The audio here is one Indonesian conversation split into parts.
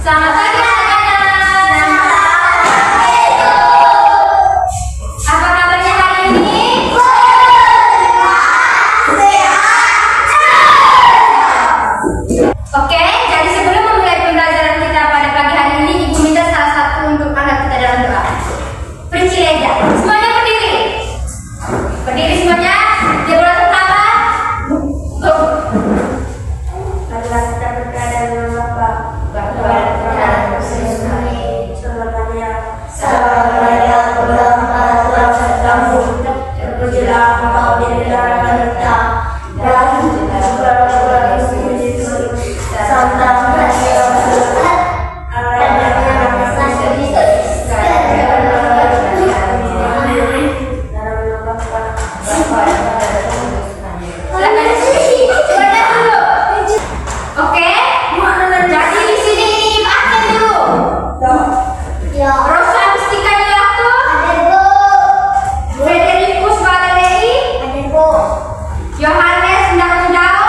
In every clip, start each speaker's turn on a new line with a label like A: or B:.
A: Selamat pagi anak-anak. Apa kabarnya hari ini? Oke, jadi sebelum memulai pembelajaran kita pada pagi hari ini, Ibu minta salah satu untuk anak kita dalam doa. Percileja. Semuanya berdiri. Berdiri semuanya. Dia boleh tertawa. Marilah kita berdoa dalam nama Bapa, Bapa dan Yesus Kristus. Terpujilah Engkau di antara kita dan Santa Maria Oke, jadi di sini pakai dulu. Rosa Mustika Nilato, Frederikus Valerii, Yohanes Ndao,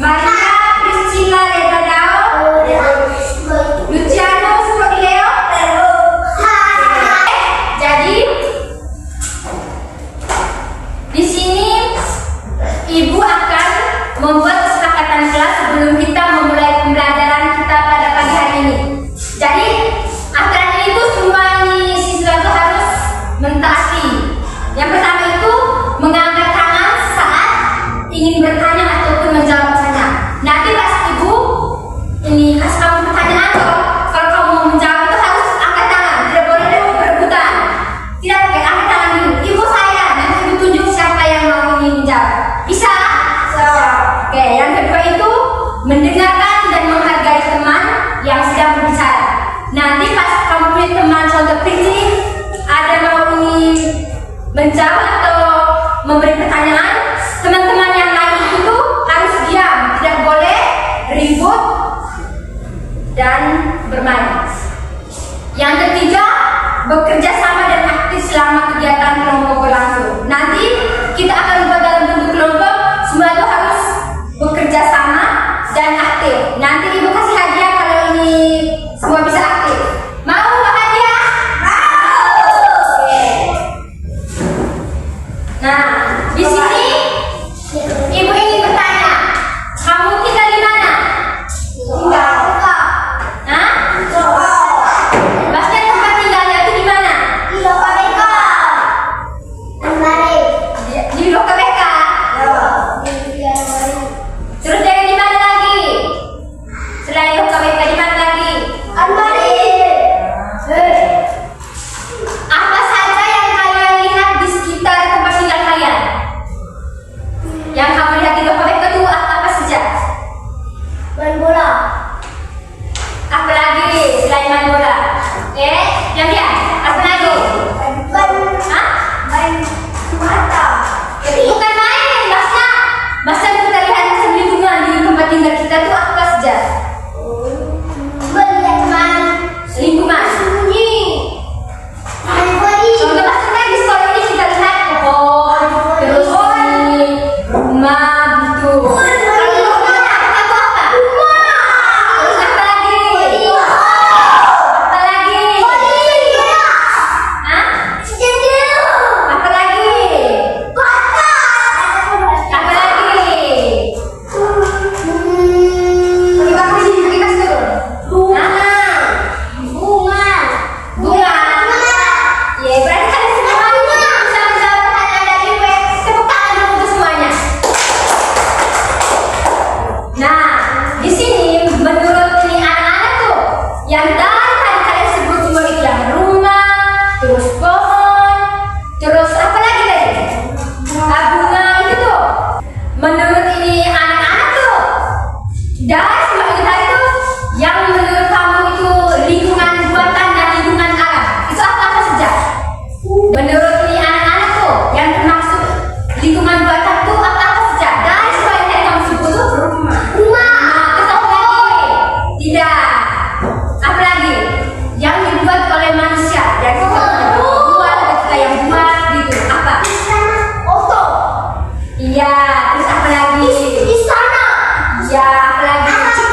A: Maria Priscilla Ledadao, Luciano Surodileo. Jadi di sini Ibu akan membuat kesepakatan kelas sebelum kita memulai pembelajaran kita pada pagi hari ini. Jadi aturan ini tuh semua siswa itu harus mentaati. Yang pertama itu mengangkat tangan saat ingin bertanya ataupun menjawab pertanyaan. Nanti pas Ibu ini kasih kamu pertanyaan kalau kamu mau menjawab itu harus angkat tangan, tidak boleh berebutan. Tidak pakai angkat tangan dulu. Ibu saya nanti Ibu tunjuk siapa yang mau ingin menjawab. Bisa? Oke, yang kedua itu mendengarkan dan menghargai teman yang sedang berbicara. Nanti pas kamu punya teman contoh kritik, ada mau ingin menjawab atau memberi pertanyaan, teman-teman yang lain itu tuh harus diam, tidak boleh ribut dan bermain. Yang ketiga, bekerja sama dan aktif selama kegiatan kelompok berlangsung. Nanti kita akan buat dalam bentuk kelompok, semua itu harus bekerja sama dan aktif. Nanti Ibu kasih hadiah kalau ini semua bisa aktif. Mau hadiah? Mau. Oke. Nah, di sini Ibu ingin bertanya, kamu tinggal di mana? Hah? Maksudnya tempat tinggalnya itu di mana? Di Lokabeka. Terus dari di mana lagi? Selain Lokabeka di mana lagi? Apa saja yang kalian lihat di sekitar tempat tinggal kalian? Yang kamu lihat di Lokabeka itu apa saja? Apa lagi selain main bola? Yang dia? Apa lagi? Hah? Bukan main, masa kita lihat lingkungan di tempat tinggal kita tuh apa saja? Lingkungan. Contoh maksudnya di sekolah ini kita lihat pohon, terus ini rumah gitu. Kalau di rumah itu apa? Terus apa lagi? Apa lagi? Hah? Apa lagi? Apa lagi? Coba kasih dulu. Bunga. Ya, berarti kalian semua bisa menjawab pertanyaan dari Ibu. Tepuk tangan dulu untuk semuanya. Nah, di sini menurut ini anak-anak tuh yang tadi kalian sebut semua itu yang rumah, terus pohon, terus apa lagi tadi? Bunga itu tuh. Menurut ini anak-anak tuh dari semua itu tadi tuh yang menurut kamu itu lingkungan buatan dan lingkungan alam itu apa saja? Menurut ini anak-anak tuh yang termasuk lingkungan buatan tuh apa saja? Dari semua yang tadi kamu sebut tuh rumah. Terus apa lagi? Tidak. Apa lagi? Yang dibuat oleh manusia. Yang kita buat, kita yang buat gitu. Apa? Iya. Terus apa lagi? Ya, apa lagi?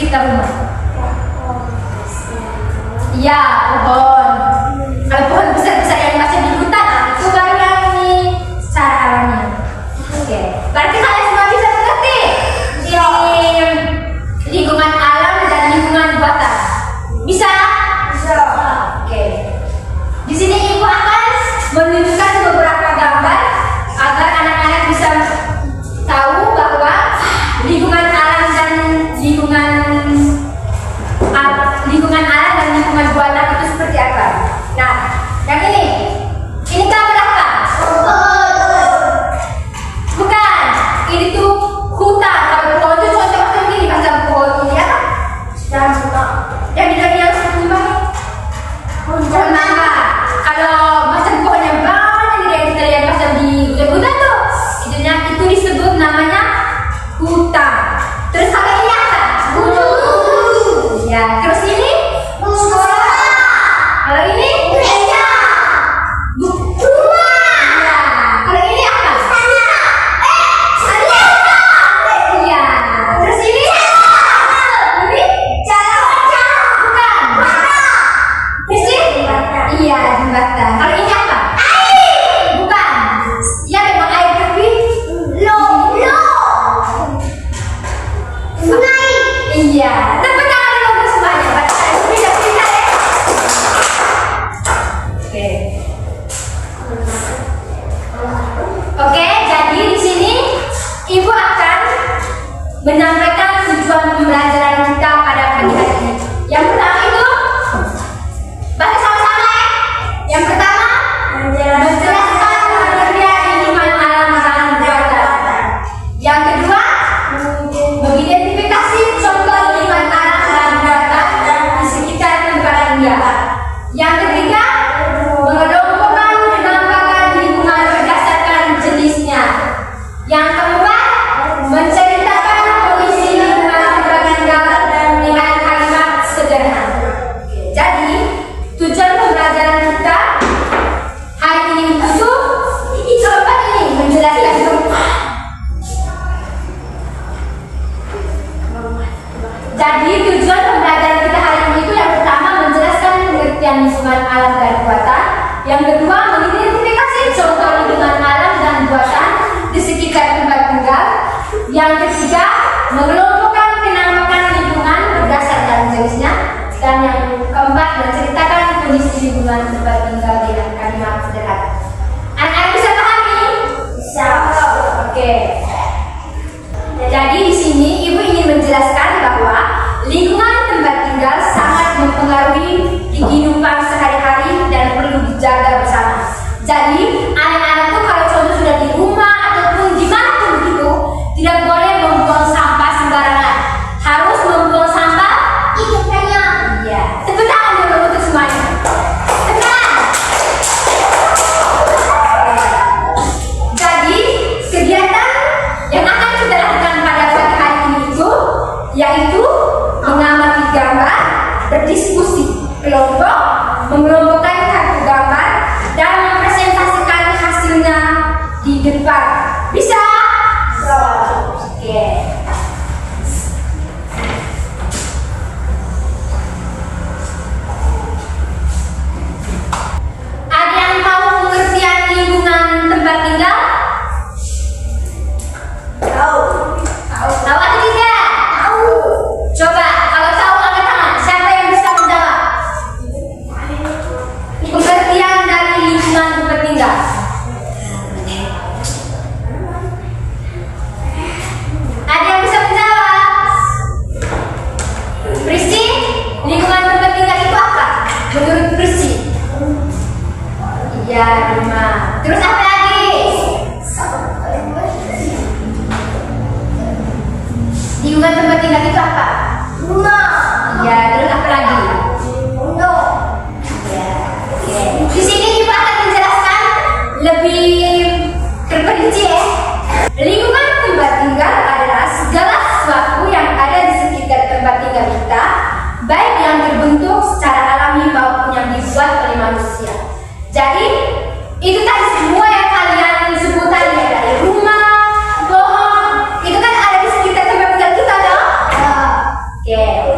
A: sekitar rumah? Iya, pohon. Kalau pohon besar-besar yang masih di hutan, itu baru yang ini secara alami. Oke, berarti kalian semua bisa mengerti ini lingkungan alam dan lingkungan buatan. Bisa? Bisa. Oke. Di sini ibu akan menunjukkan beberapa gambar agar anak-anak bisa tahu bahwa lingkungan alam dan lingkungan alam dan lingkungan buatan itu seperti apa. Nah, yang ini gambar apa? Bukan, ini tuh hutan. Kalau pohon itu contoh macam ini, macam pohon ini apa? Yang di dalamnya rumah, pohon mangga. Kalau macam pohon yang banyak yang kita lihat macam di hutan tuh, itu disebut namanya hutan. Terus kalau ini apa? Gunung. Ya, terus ini sekolah. Kalau ini gereja. Rumah. Ya, kalau ini apa? Istana. Iya. Terus ini jalan. Bukan. Iya, jembatan. Kalau ini apa? Air. Bukan. Ya, memang air tapi sungai. Iya. Tepuk tangan dulu semuanya. Bisa ya. Oke, jadi di sini ibu akan menyampaikan tujuan pembelajaran kita pada pagi hari ini. Yang pertama itu baca sama-sama ya. Yang pertama menjelaskan pengertian lingkungan alam dan buatan. Yang kedua mengidentifikasi contoh lingkungan alam dan buatan di sekitar tempat tinggal. Yang ketiga mengelompokkan penampakan lingkungan berdasarkan jenisnya. Yang keempat menceritakan kondisi lingkungan tempat tinggal dengan kalimat sederhana. Jadi tujuan pembelajaran kita hari ini itu keempat ini menjelaskan Jadi tujuan pembelajaran kita hari ini itu yang pertama menjelaskan pengertian lingkungan alam dan buatan. Yang kedua mengidentifikasi contoh lingkungan alam dan buatan di sekitar tempat tinggal. Yang ketiga mengelompokkan penampakan lingkungan berdasarkan jenisnya. Dan yang keempat menceritakan kondisi lingkungan tempat tinggal dengan kalimat sederhana. Anak-anak bisa pahami? Bisa. Oke. Jadi di sini ibu ingin menjelaskan bahwa lingkungan tempat tinggal sangat mempengaruhi kehidupan sehari-hari dan perlu dijaga bersama. Jadi anak-anak tuh kalau contoh sudah di rumah ataupun di mana pun begitu, tidak boleh membuang sampah sembarangan. Harus membuang sampah ikutnya. Iya. Tepuk tangan dulu untuk semuanya. Tekan. Jadi kegiatan yang akan kita lakukan pada pagi hari ini itu yaitu mengamati gambar, berdiskusi kelompok, mengelompokkan kartu gambar, dan mempresentasikan hasilnya di depan. Bisa? Oke. Ada yang tahu pengertian lingkungan tempat tinggal? Tahu atau tidak? Tahu. Coba kalau tahu angkat tangan. Siapa yang bisa menjawab? Pengertian dari lingkungan tempat tinggal. Ada yang bisa menjawab? Prisi, lingkungan tempat tinggal itu apa? Menurut Prisi? Iya, rumah. Terus apa lagi? Lingkungan tempat tinggal itu apa? Rumah. Ya, terus apa lagi? Pondok. Ya, oke. Di sini ibu akan menjelaskan lebih terperinci ya. Lingkungan tempat tinggal adalah segala sesuatu yang ada di sekitar tempat tinggal kita, baik yang terbentuk secara alami maupun yang dibuat oleh manusia. Jadi itu tadi semua yang kalian sebut tadi ya, dari rumah, pohon, itu kan ada di sekitar tempat tinggal kita dong. Oke.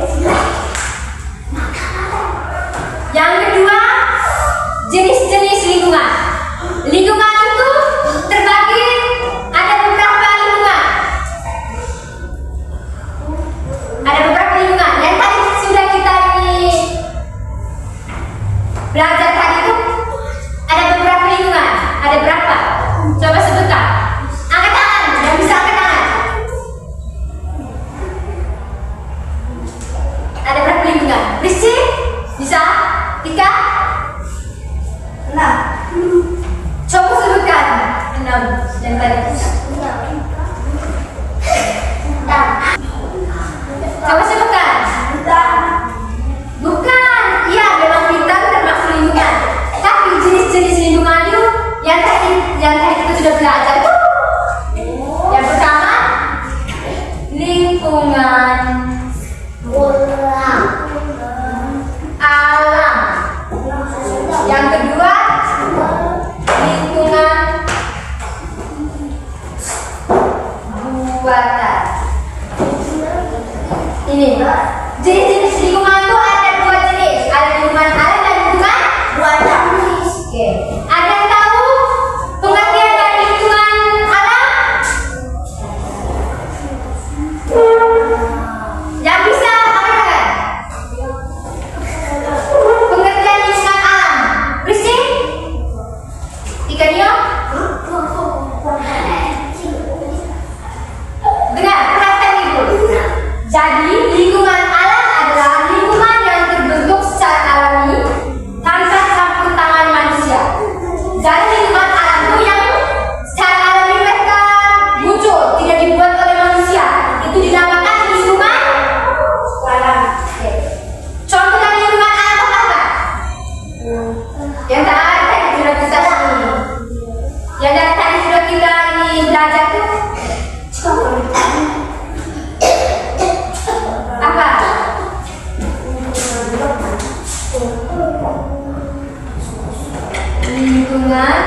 A: Lingkungan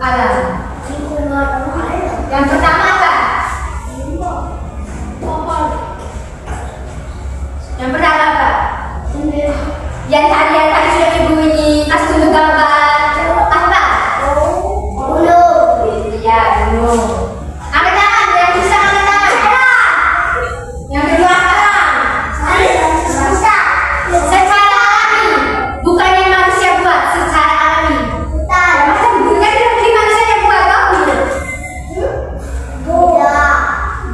A: alam. Yang pertama apa? Yang pertama apa? Yang tadi sudah ibu ini kasih tunjuk gambar apa? Gunung. Ya, gunung. Angkat tangan, yang bisa angkat tangan. Yang kedua apa? Secara alami, bukan yang manusia buat, secara alami. Masa gunung kan tidak manusia yang buat, kok?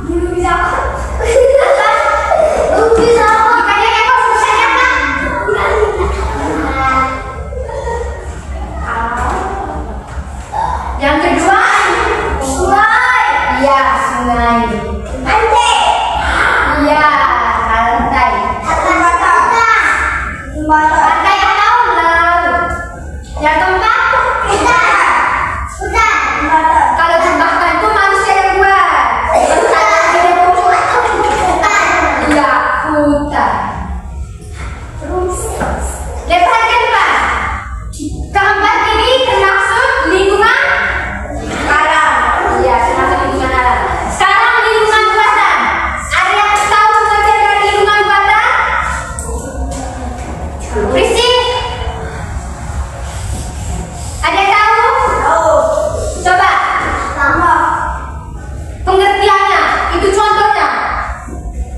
A: Gunung bisa apa? Gunung bisa apa? Makanya yang kau susahnya apa? Yang kedua, sungai. Iya, sungai. Pantai. Iya, pantai. Pantai atau laut. Yang keempat, hutan. Kalau jembatan itu manusia yang buat. Iya, hutan. Lihat perhatian Pak. Keempat ini termasuk lingkungan alam. Iya, termasuk lingkungan alam. Sekarang lingkungan buatan. Ada yang tahu pengertian dari lingkungan buatan? Berisik. Ada yang tahu? Coba. Pengertiannya, itu contohnya.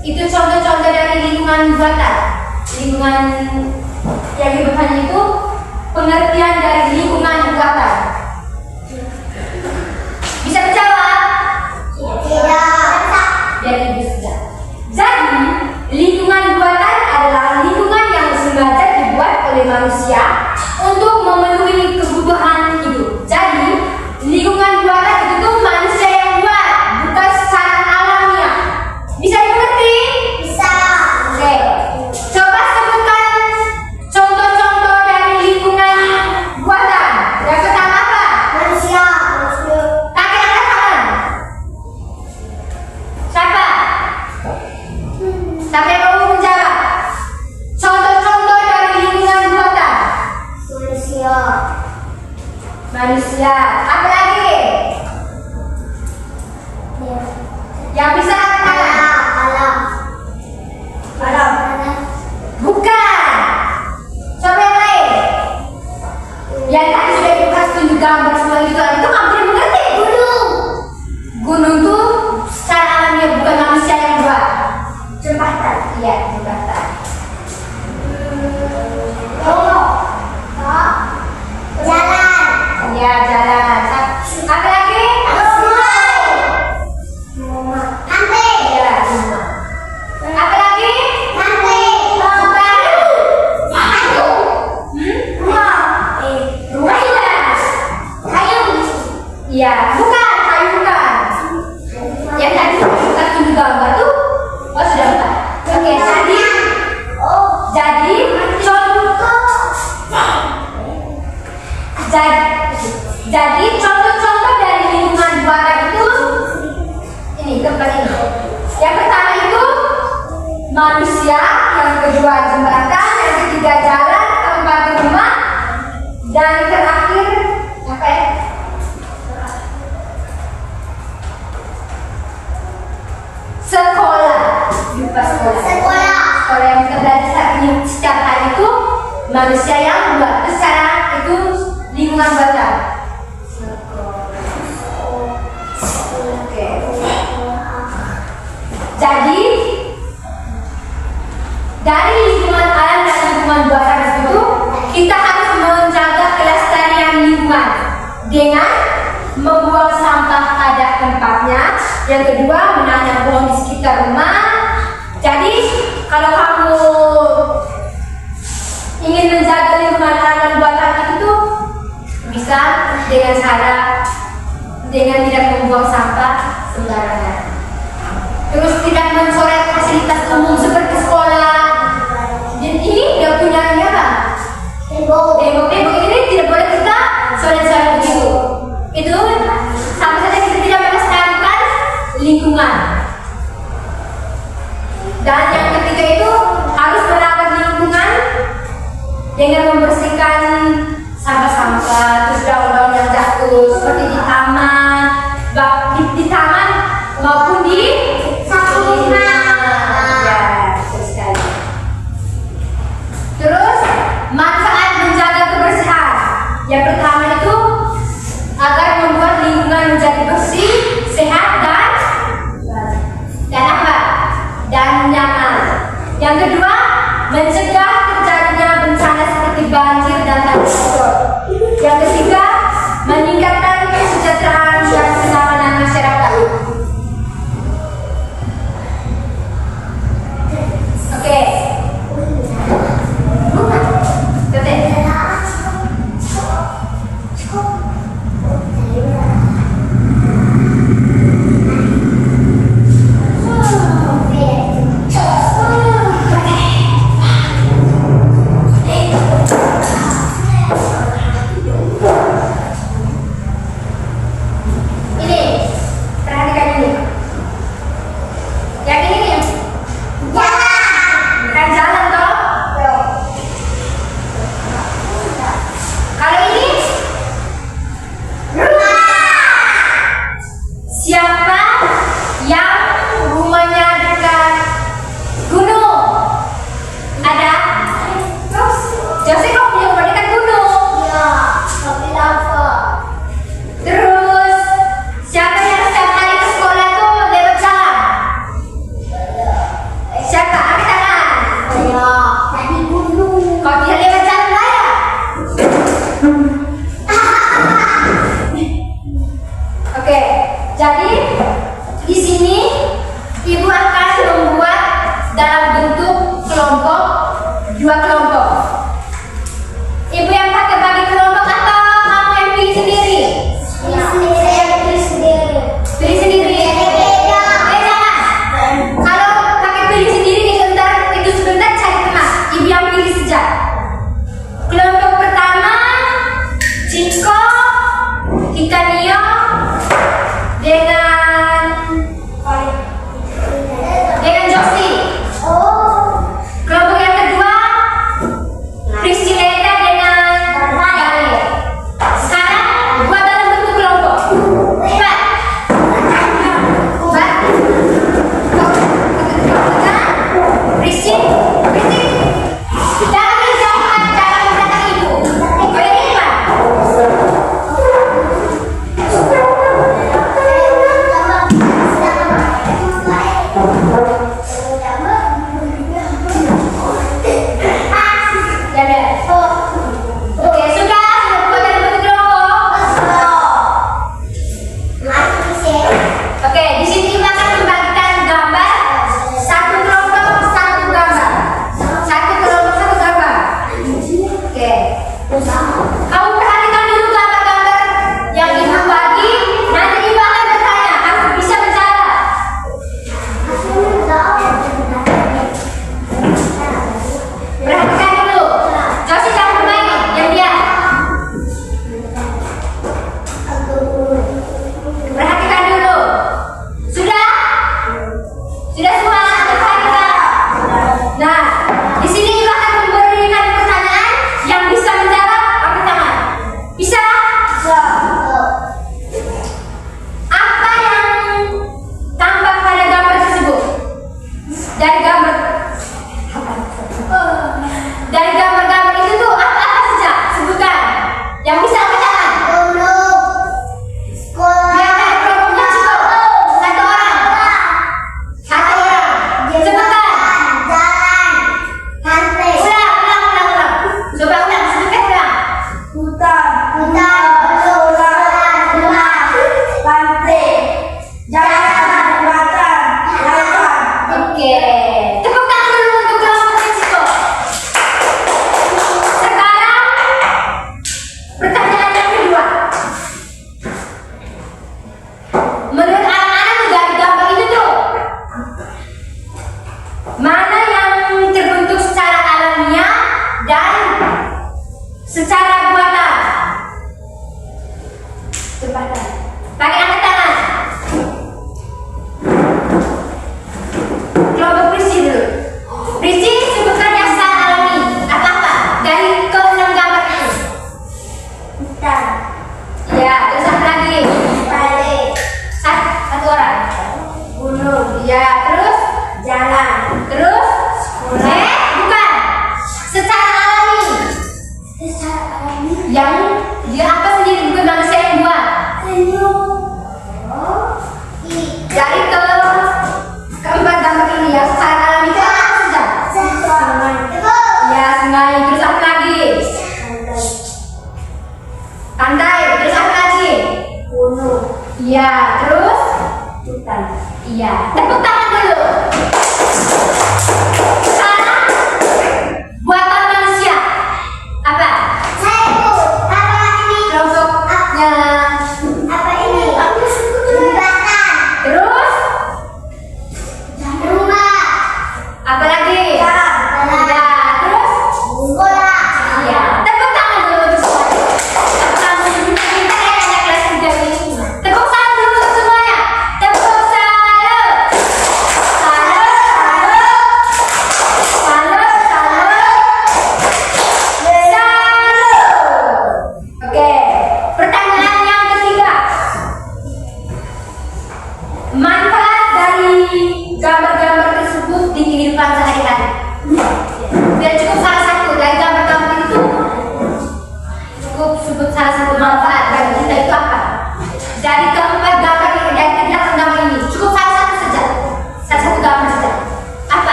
A: Itu contoh-contoh dari lingkungan buatan. Lingkungan yang di depan itu pengertian dari lingkungan buatan. Bisa menjawab? Jadi bisa. Jadi lingkungan buatan adalah lingkungan yang sengaja dibuat oleh manusia untuk memenuhi kebutuhan hidup. Jadi lingkungan buatan itu tuh manusia yang buat, bukan secara alamiah. Bisa dimengerti? Bisa. Oke. Coba sebutkan contoh-contoh dari lingkungan buatan. Yang pertama apa? Manusia. Tangan angkat tangan. Siapa? Siapa yang mau menjawab? Contoh-contoh dari lingkungan buatan. Manusia. Apa lagi? Yang bisa angkat tangan. Alam. Bukan. Coba yang lain. Yang tadi sudah dikasih tunjuk gambar semua itu hampir mengerti. Gunung tuh secara alamiah bukan manusia yang buat. Jembatan. Iya, jembatan. Jalan. Iya, jalan. Apa lagi? Pantai. Iya, rumah. Apa lagi? Pantai. Rumah iya. Kayu. Iya, bukan kayu bukan. Yang tadi kita tunjuk gambar tuh. Oh sudah empat. Oke, jadi contoh-contoh dari lingkungan buatan itu ini keempat ini. Yang pertama itu manusia, yang kedua jembatan, yang ketiga jalan, keempat rumah, dan terakhir apa ya? Sekolah. Lupa sekolah yang kita belajar saat ini setiap hari itu manusia yang buat secara itu lingkungan buatan. Oke. Jadi dari lingkungan alam dan lingkungan buatan itu kita harus menjaga kelestarian lingkungan dengan membuang sampah pada tempatnya. Yang kedua, menanam pohon di sekitar rumah. Jadi kalau kamu ingin menjaga lingkungan alam dan buatan itu bisa dengan tidak membuang sampah sembarangan. Terus tidak mencoret fasilitas umum seperti sekolah. Dan ini dia punya apa? Tembok ini tidak boleh kita coret-coret begitu. Itu sama saja kita tidak melestarikan lingkungan. Dan yang ketiga itu harus merawat lingkungan dengan membersihkan sampah-sampah, terus daun-daun yang jatuh seperti di taman, di taman maupun di rumah. Ya, betul sekali. Terus manfaat menjaga kebersihan. Yang pertama itu agar membuat lingkungan menjadi bersih, sehat dan apa? Dan nyaman. Yang kedua, mencegah terjadinya bencana seperti banjir dan tanah longsor. Yang ketiga, meningkatkan kesejahteraan dan kenyamanan masyarakat. Oke.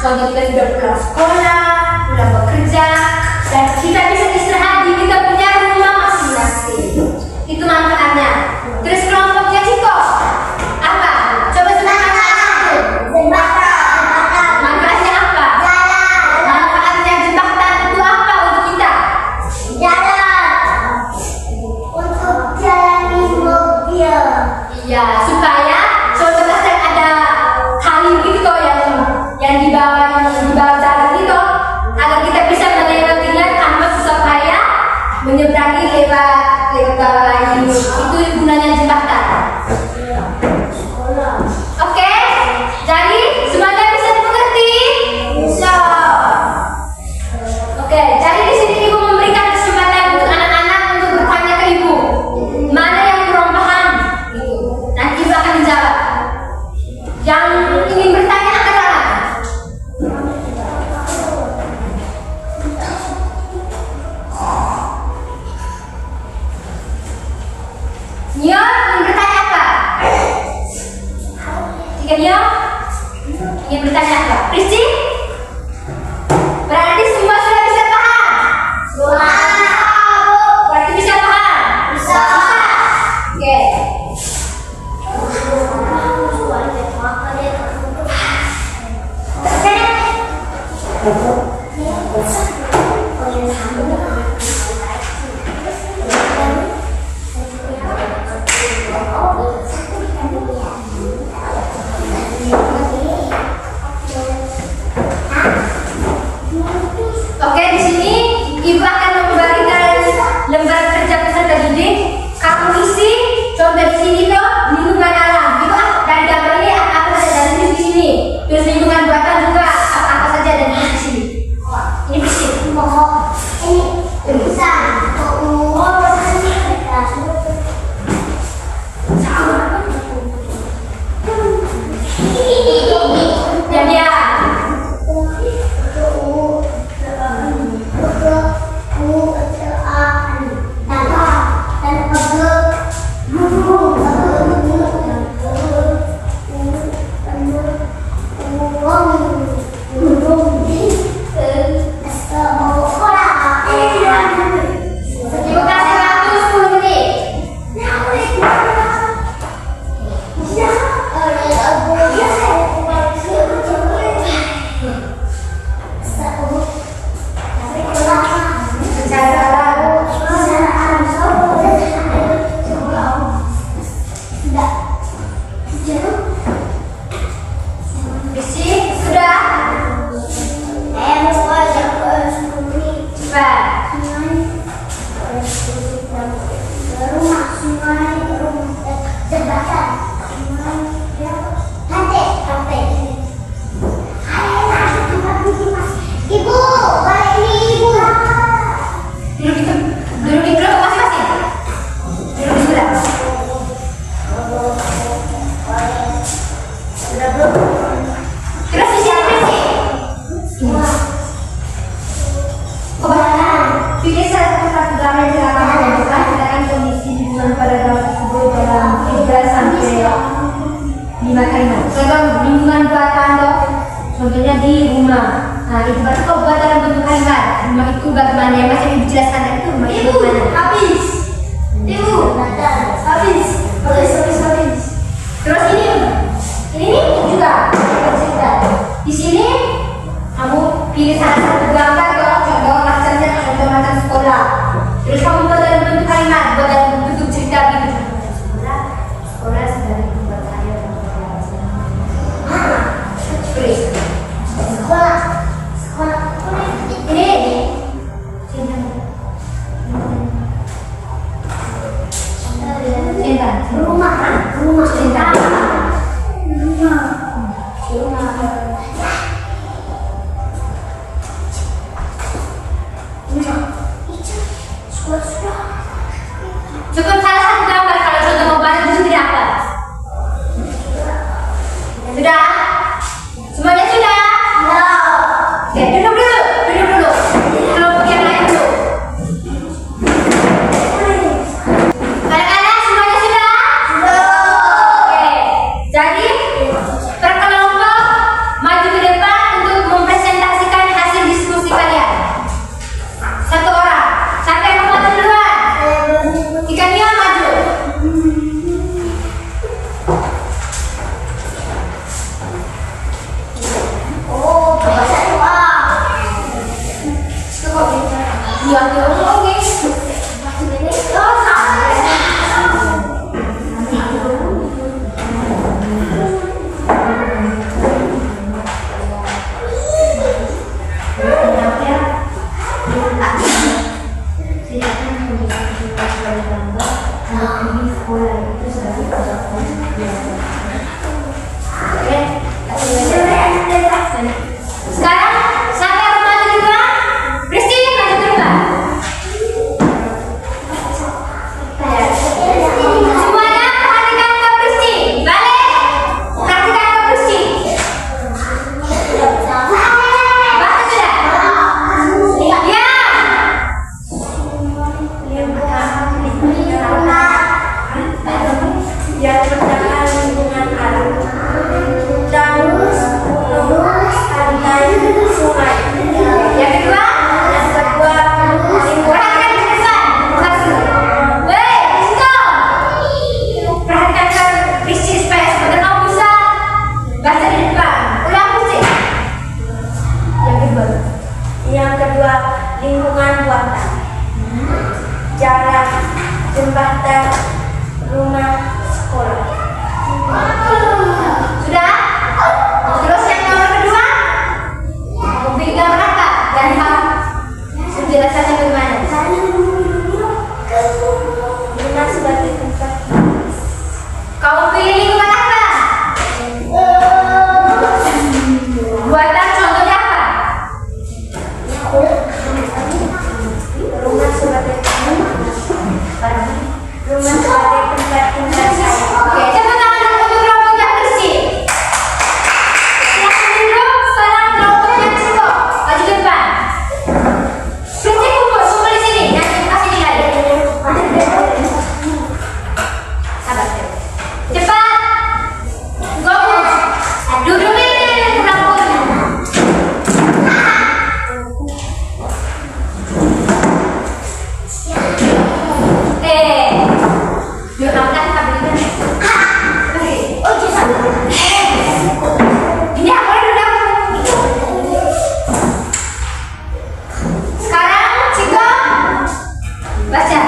A: contoh kita sudah pulang sekolah, pulang bekerja, dan kita bisa istirahat di kita punya rumah masing-masing. Itu manfaatnya. Terus kelompoknya Ciko apa? Coba semangat. Jembatan. Manfaatnya apa? Jalan. Manfaatnya jembatan itu apa untuk kita? Jalan. Untuk jalani mobil. Iya, supaya contoh ada kali gitu toh yang di bawah jalan itu, agar kita bisa melewatinya tanpa susah payah menyeberangi lewat bawah ini. Itu gunanya jembatan. Oke, jadi semuanya bisa dimengerti? Bisa. Oke, jadi di sini ibu memberikan kesempatan untuk anak-anak untuk bertanya ke ibu. Mana yang kurang paham? Nanti ibu akan menjawab. Yang ingin bertanya angkat tangan. Nyo, ingin bertanya apa? Jika Nyo ingin bertanya apa? Rizky? Berarti semua sudah bisa paham? Berarti bisa paham? Bisa. Oke. Oke, di sini ibu akan memberikan lembar kerja peserta didik. Kamu isi contoh di sini loh, lingkungan alam. Ibu dari gambar ini apa saja dan di sini. Terus lingkungan buatan juga apa saja dan di sini. Ini visi. Ini bisa. Lingkungan buatan loh, contohnya di rumah. Nah, itu berarti kok buat dalam bentuk kalimat. Rumah itu bagaimana? Yang masih dijelaskan itu rumah itu bagaimana? Habis. Ibu, habis. Terus ini juga cerita. Di sini kamu pilih salah satu gambar contoh macam sekolah. Terus kamu buat dalam bentuk kalimat, buat dalam bentuk cerita gitu. Sekolah sebagai tempat saya. Sekolah ini rumah cukup salah satu gambar. Kalau contoh mau bantu di sini apa? Sudah? Semuanya sudah? Oke, duduk dulu. Kelompok yang lain dulu. Anak-anak semuanya sudah? Oke, jadi per kelompok maju ke depan untuk Sekarang siapa yang maju duluan? Pristi maju duluan. Semuanya perhatikan Kak Pristi. Balik. Perhatikan Kak Pristi. Baca sudah. Ya.
B: Yang pertama lingkungan alam dan pantai sungai.
A: Yang kedua, perhatikan ke depan. Weh, stop. Perhatikan ke Pristi supaya sebentar kamu bisa baca di depan. Ulang Pristi.
B: Yang kedua lingkungan buatan, jalan, jembatan, rumah, sekolah.
A: Sudah? Terus yang nomor kedua, pilih gambar apa? Dan kamu penjelasannya bagaimana?
B: Rumah sebagai tempat
A: Kamu pilih lingkungan apa? Buatan contohnya apa?
B: rumah sebagai tempat tinggal saya.
A: Oke, tepuk tangan dulu untuk kelompok yang bersih. Silakan duduk, sekarang kelompok yang Ciko. Maju ke depan. Pristi kumpul di sini, nanti kasih nilai. Sabar, cepat. Gomus. Duduk di kelompoknya. Yuk, kamu kan kita belikan. Oh, bisa. Ini aku udah. Sekarang, Ciko, baca.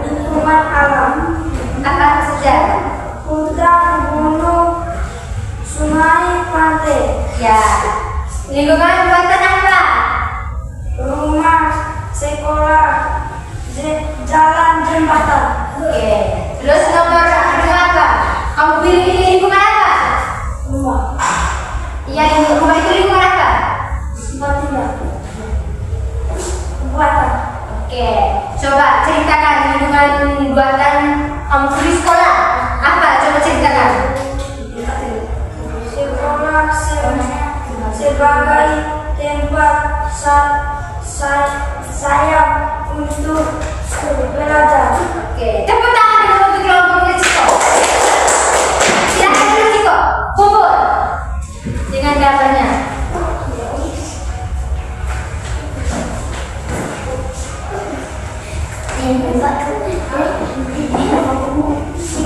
B: Lingkungan alam,
A: Apa saja?
B: hutan, gunung, sungai, pantai,
A: Ya. Lingkungan buatan apa?
B: rumah, sekolah, jalan, jembatan.
A: Oke. Terus nomor kedua apa? Kamu pilih lingkungan apa?
B: Rumah,
A: Iya, rumah itu lingkungan apa?
B: tempat tinggal, buatan,
A: Oke. Coba ceritakan lingkungan buatan kamu di sekolah. Apa? Coba ceritakan.
B: sekolah sebagai tempat saya untuk belajar.
A: Oke. Tepuk tangan dulu untuk kelompoknya Ciko. Silakan dulu Ciko. Kumpul dengan gambarnya.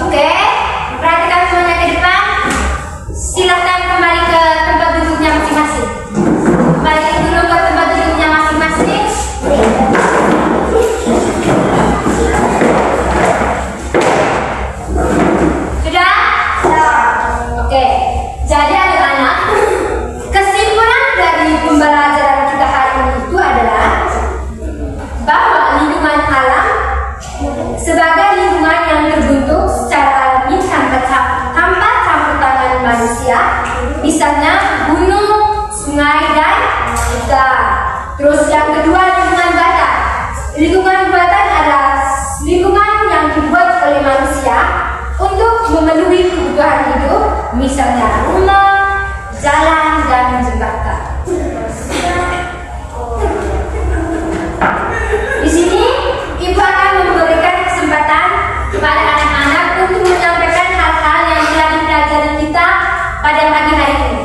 A: Oke, perhatikan semuanya ke depan. Silakan kembali ke tempat duduknya masing-masing. Kembali dulu ke tempat duduknya masing-masing. Sudah? Oke. Jadi anak-anak, kesimpulan dari pembelajaran kita hari ini itu adalah bahwa lingkungan alam sebagai lingkungan yang terbentuk secara alami tanpa campur tangan manusia, misalnya gunung, sungai, dan hutan. Terus yang kedua lingkungan buatan. Lingkungan buatan adalah lingkungan yang dibuat oleh manusia untuk memenuhi kebutuhan hidup, misalnya rumah, jalan, dan jembatan. Di sini Ibu akan memberikan kesempatan kepada anak-anak untuk menyampaikan hal-hal yang telah dipelajari kita pada pagi hari ini.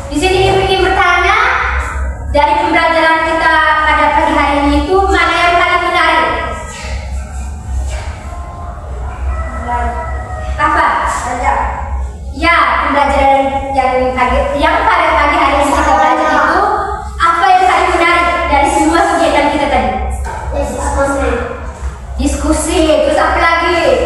A: Di sini Ibu ingin bertanya, dari pembelajaran kita pada pagi hari ini itu mana yang paling menarik? Apa? Ya, pembelajaran yang pada pagi hari ini kita belajar itu apa yang paling menarik dari semua kegiatan kita tadi? Diskusi. Terus apa lagi?